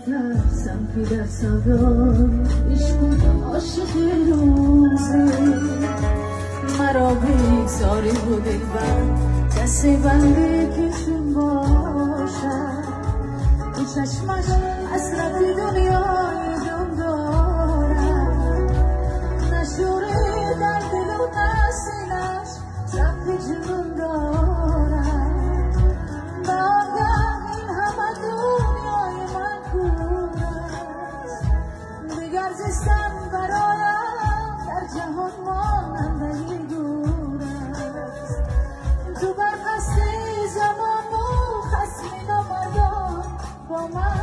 میترسم که در صدای عشق عاشق روزه مرا بیزاری و دلبر دست بنده کشون باشد این چشمش حسرت دنیای دم دارد نشوره در دل و نسینش ضبط جنون دارد به آگه این همه دنیای من کور است دیگر زیستن برایم در جهان مانندگی دور است تو بر قصد زمان و خصم نامردان با من